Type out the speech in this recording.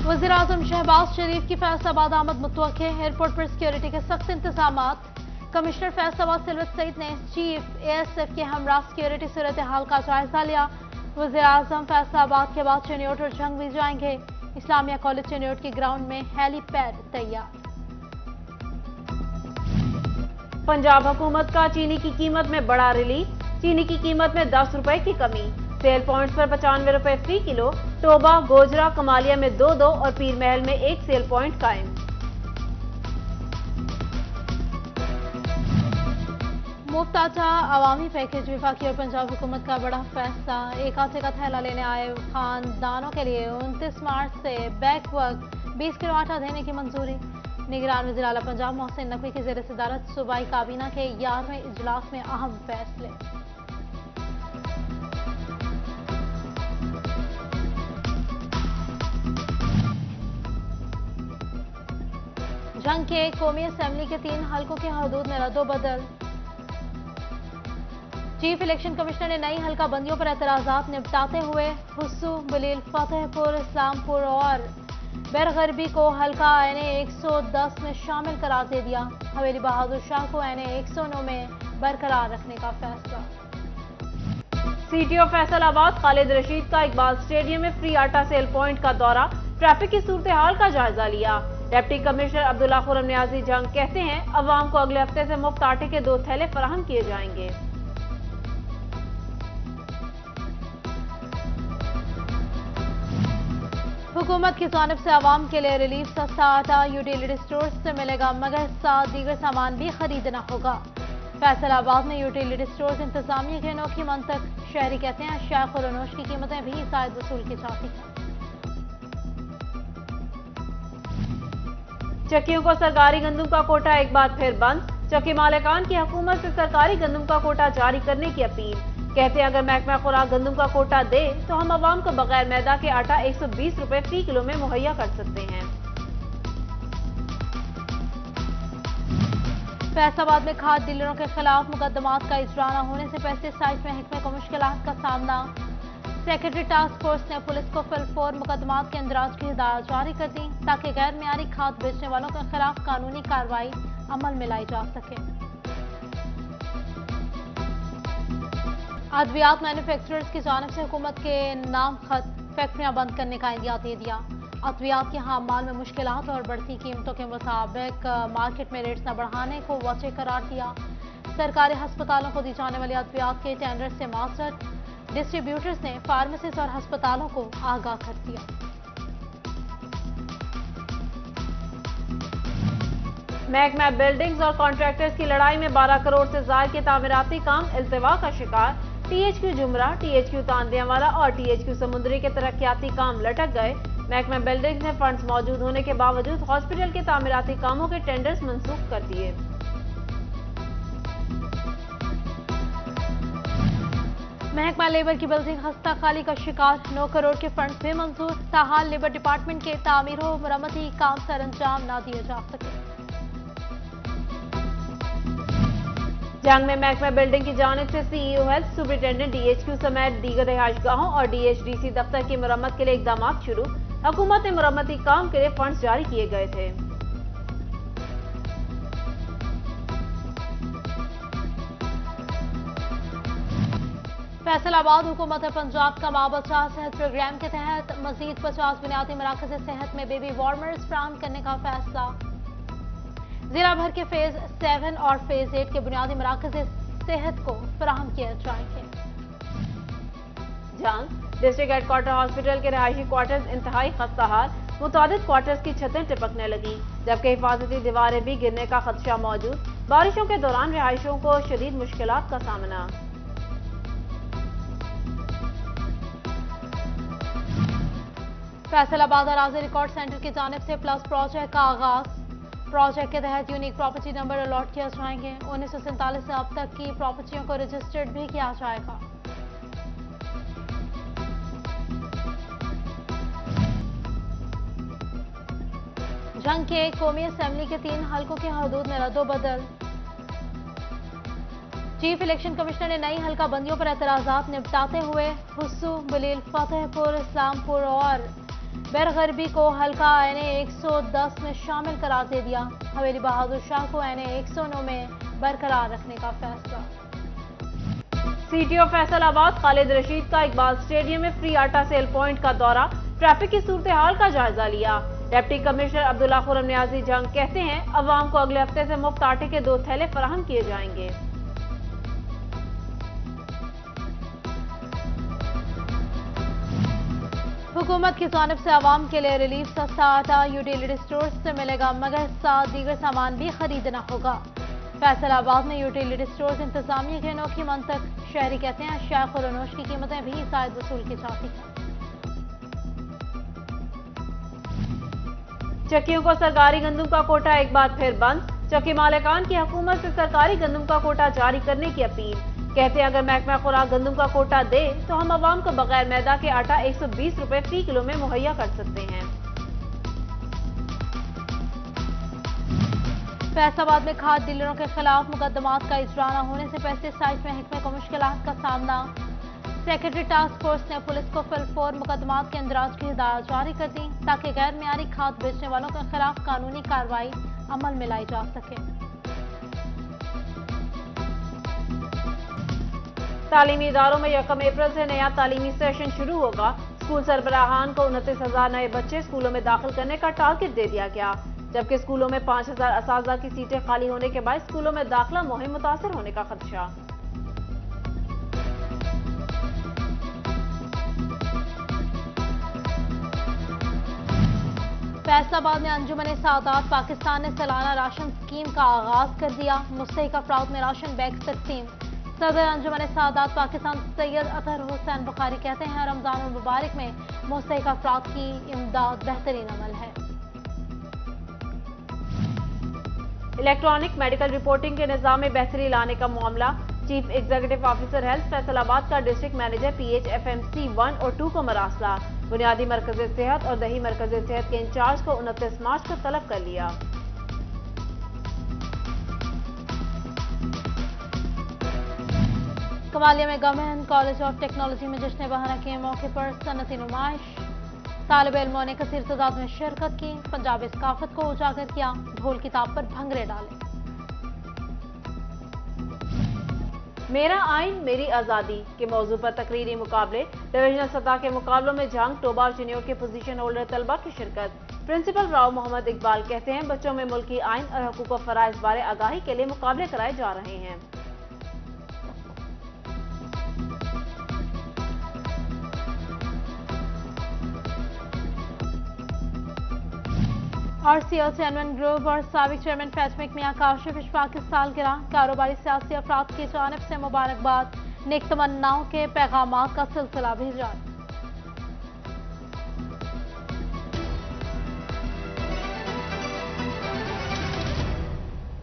वज़ीर-ए-आज़म शहबाज शरीफ की फैसलाबाद आमद मुतवक्के, एयरपोर्ट पर सिक्योरिटी के सख्त इंतजामात। कमिश्नर फैसलाबाद सिलवत सईद ने चीफ एएसएफ के हमरा सिक्योरिटी सूरत हाल का जायजा लिया। वज़ीर-ए-आज़म फैसलाबाद के बाद चिन्योट और जंग भी जाएंगे। इस्लामिया कॉलेज चिन्योट के ग्राउंड में हेलीपैड तैयार। पंजाब हुकूमत का चीनी की कीमत में बड़ा रिलीफ, चीनी की कीमत में 10 रुपए की कमी, सेल पॉइंट्स पर 95 रुपए फी किलो, टोबा, गोजरा, कमालिया में 2-2 और पीर महल में 1 सेल पॉइंट कायम। मुफ्त आटा अवामी पैकेज, वफाकी और पंजाब हुकूमत का बड़ा फैसला। एक आटे का थैला लेने आए खानदानों के लिए 29 मार्च से बैक वक्त 20 किलो आटा देने की मंजूरी। निगरान वज़ीर आला पंजाब मोहसिन नकवी की ज़ेर सदारत सूबाई काबीना के 11वें इजलास में अहम फैसले। जंग के कौमी असेंबली के 3 हलकों के हदूद में रद्दोबदल। चीफ इलेक्शन कमिश्नर ने नई हल्का बंदियों पर एतराजात निपटाते हुए हुस्सू, बलील, फतेहपुर, इस्लामपुर और बैरगरबी को हल्का एनए 110 में शामिल करार दे दिया। हवेली बहादुर शाह को एनए 109 में बरकरार रखने का फैसला। सीटीओ फैसलाबाद खालिद रशीद का इकबाल स्टेडियम में फ्री आटा सेल पॉइंट का दौरा, ट्रैफिक की सूरत हाल का जायजा लिया। डिप्टी कमिश्नर अब्दुल्ला खुरम नियाजी जंग कहते हैं अवाम को अगले हफ्ते से मुफ्त आटे के 2 थैले फराहम किए जाएंगे। हुकूमत की जानिब से आवाम के लिए रिलीफ, सस्ता आटा यूटिलिटी स्टोर से मिलेगा मगर साथ दीगर सामान भी खरीदना होगा। फैसलाबाद में यूटिलिटी स्टोर्स इंतजामिया की अनोखी मंतक, शहरी कहते हैं अशिया खुरनोश की कीमतें भी शायद वसूल की जाती हैं। चक्कियों को सरकारी गंदम का कोटा एक बार फिर बंद, चक्की मालिकान की हुकूमत से सरकारी गंदम का कोटा जारी करने की अपील। कहते हैं अगर महकमा खुराक गंदम का कोटा दे तो हम अवाम को बगैर मैदा के आटा 120 रुपए फी किलो में मुहैया कर सकते हैं। फैसलाबाद में खाद डीलरों के खिलाफ मुकदमात का इजरा न होने से पेस्टिसाइड महकमे को मुश्किलात का सामना। सेक्रेटरी टास्क फोर्स ने पुलिस को फिलफौर मुकदमात के इंदराज की हिदायत जारी कर दी ताकि गैर मियारी खाद बेचने वालों के खिलाफ कानूनी कार्रवाई अमल में लाई जा सके। अद्वियात मैन्युफैक्चरर्स की जानिब से हुकूमत के नाम खत फैक्ट्रियां बंद करने का इंदिया दे दिया। अद्वियात के हाम माल में मुश्किलात और बढ़ती कीमतों के मुताबिक मार्केट में रेट्स न बढ़ाने को वजह करार दिया। सरकारी हस्पतालों को दी जाने वाली अद्वियात के टेंडर से मास्टर डिस्ट्रीब्यूटर्स ने फार्मेसिस्ट और हस्पतालों को आगाह कर दिया। महकमा बिल्डिंग्स और कॉन्ट्रैक्टर्स की लड़ाई में 12 करोड़ से ज्यादा के तामीराती काम इल्तिवा का शिकार। टीएचक्यू जुमरा, टीएचक्यू तांदियावाला और टीएचक्यू समुद्री के तरक्याती काम लटक गए। महकमा बिल्डिंग्स ने फंड्स मौजूद होने के बावजूद हॉस्पिटल के तामीराती कामों के टेंडर्स मंसूख कर दिए। महकमा लेबर की बिल्डिंग खस्ता खाली का शिकार, 9 करोड़ के फंड्स भी मंजूर, ताहाल लेबर डिपार्टमेंट के तामीर व मरम्मती काम सर अंजाम न दिए जा सके। जंग में महकमा बिल्डिंग की जानिब से सीईओ हेल्थ, सुपरिटेंडेंट डीएचक्यू समेत दीगर रिहायशगाहों और डीएचडीसी दफ्तर की मरम्मत के लिए इकदाम शुरू। हुकूमत ने मरम्मती काम के लिए फंड्स जारी किए गए थे। फैसलाबाद हुकूमत पंजाब का माँ बचा सेहत प्रोग्राम के तहत मजीद 50 बुनियादी मराकज़ सेहत में बेबी वार्मर्स फराहम करने का फैसला। जिला भर के फेज 7 और फेज 8 के बुनियादी मराकज़ सेहत को फराहम किए जाएंगे। जंग डिस्ट्रिक्ट हेडक्वार्टर हॉस्पिटल के रहायशी क्वार्टर्स इंतहाई खस्ताहाल, मुतादिद क्वार्टर्स की छतें टिपकने लगी जबकि हिफाजती दीवारें भी गिरने का खदशा मौजूद। बारिशों के दौरान रिहायशियों को शदीद मुश्किलात का सामना। फैसलाबाद अराज़ी रिकॉर्ड सेंटर की जानिब से प्लस प्रोजेक्ट का आगाज। प्रोजेक्ट के तहत यूनिक प्रॉपर्टी नंबर अलॉट किए जाएंगे। 1947 से अब तक की प्रॉपर्टियों को रजिस्टर्ड भी किया जाएगा। जंग के कौमी असेंबली के 3 हलकों के हदूद में रद्दोबदल। चीफ इलेक्शन कमिश्नर ने नई हल्का बंदियों पर एतराजात निपटाते हुए हुस्सू, बलील, फतेहपुर, इस्लामपुर और बैरगरबी को हल्का NA 110 में शामिल करार दे दिया। हवेली बहादुर शाह को NA 109 में बरकरार रखने का फैसला। CTO फैसलाबाद खालिद रशीद का इकबाल स्टेडियम में फ्री आटा सेल पॉइंट का दौरा, ट्रैफिक की सूरत हाल का जायजा लिया। डिप्टी कमिश्नर अब्दुल्ला खुर्रम नियाजी जंग कहते हैं अवाम को अगले हफ्ते से मुफ्त आटे के 2 थैले फराहम किए जाएंगे। हुकूमत की जानिब से आवाम के लिए रिलीफ, सस्ता आटा यूटिलिटी स्टोर से मिलेगा मगर साथ दीगर सामान भी खरीदना होगा। फैसलाबाद में यूटिलिटी स्टोर्स इंतजामिया की अनोखी मंतक, शहरी कहते हैं अशिया खुरनोश की कीमतें भी शायद वसूल की जाती हैं। चक्कियों को सरकारी गंदम का कोटा एक बार फिर बंद, चक्की मालिकान की हुकूमत से सरकारी गंदम का कोटा जारी करने की अपील। कहते हैं अगर महकमा खुराक गंदम का कोटा दे तो हम अवाम को बगैर मैदा के आटा 120 रुपए फी किलो में मुहैया कर सकते हैं। फैसलाबाद में खाद डीलरों के खिलाफ मुकदमात का इजरा न होने से पेस्टिसाइड महकमे को मुश्किलात का सामना। सेक्रेटरी टास्क फोर्स ने पुलिस को फिलफौर मुकदमात के इंदराज की हिदायत जारी कर दी ताकि गैर मियारी खाद बेचने वालों के खिलाफ कानूनी कार्रवाई अमल में लाई जा सके। तालीमी इदारों में 1 अप्रैल से नया तालीमी सेशन शुरू होगा। स्कूल सरबराहान को 29,000 नए बच्चे स्कूलों में दाखिल करने का टारगेट दे दिया गया, जबकि स्कूलों में 5,000 असातिज़ा की सीटें खाली होने के बाद स्कूलों में दाखिला मुहिम मुतासर होने का खदशा। फैसलाबाद में अंजुमन सादात पाकिस्तान ने सालाना राशन स्कीम का आगाज कर दिया। मुस्तहिक अफराद में राशन बैग तकसीम। सदर अंजुमन सादात पाकिस्तान सैयद अतहर हुसैन बुखारी कहते हैं रमजान मुबारक में मुस्तहिक अफराद की इमदाद बेहतरीन अमल है। इलेक्ट्रॉनिक मेडिकल रिपोर्टिंग के निज़ाम में बेहतरी लाने का मामला, chief executive officer health Faisalabad का डिस्ट्रिक्ट मैनेजर PHFMC 1 और 2 को मरासला। बुनियादी मरकज सेहत और दही मरकज सेहत के इंचार्ज को 29 मार्च को तलब कर लिया। कमालिया में गवर्नमेंट कॉलेज ऑफ टेक्नोलॉजी में जश्न बहाना के मौके पर सनती नुमाइश, तालिब इल्मों ने कसीर तादाद में शिरकत की, पंजाबी सकाफत को उजागर किया, ढोल किताब पर भंगरे डाले। मेरा आइन मेरी आज़ादी के मौजू पर तकरीरी मुकाबले, डिविजनल सतह के मुकाबलों में जंग, टोबा और जूनियर के पोजीशन होल्डर तलबा की शिरकत। प्रिंसिपल राव मोहम्मद इकबाल कहते हैं बच्चों में मुल्की आइन और हकूक व फराइज बारे आगाही के लिए मुकाबले कराए जा रहे हैं। RCL चेयरमैन ग्रुप और साबिक चेयरमैन फैजमिक मियां काशिफ इशफाक की सालगिरह, कारोबारी सियासी अफराद की जानिब से मुबारकबाद, नेक तमन्नाओं के पैगामात का सिलसिला भी जारी।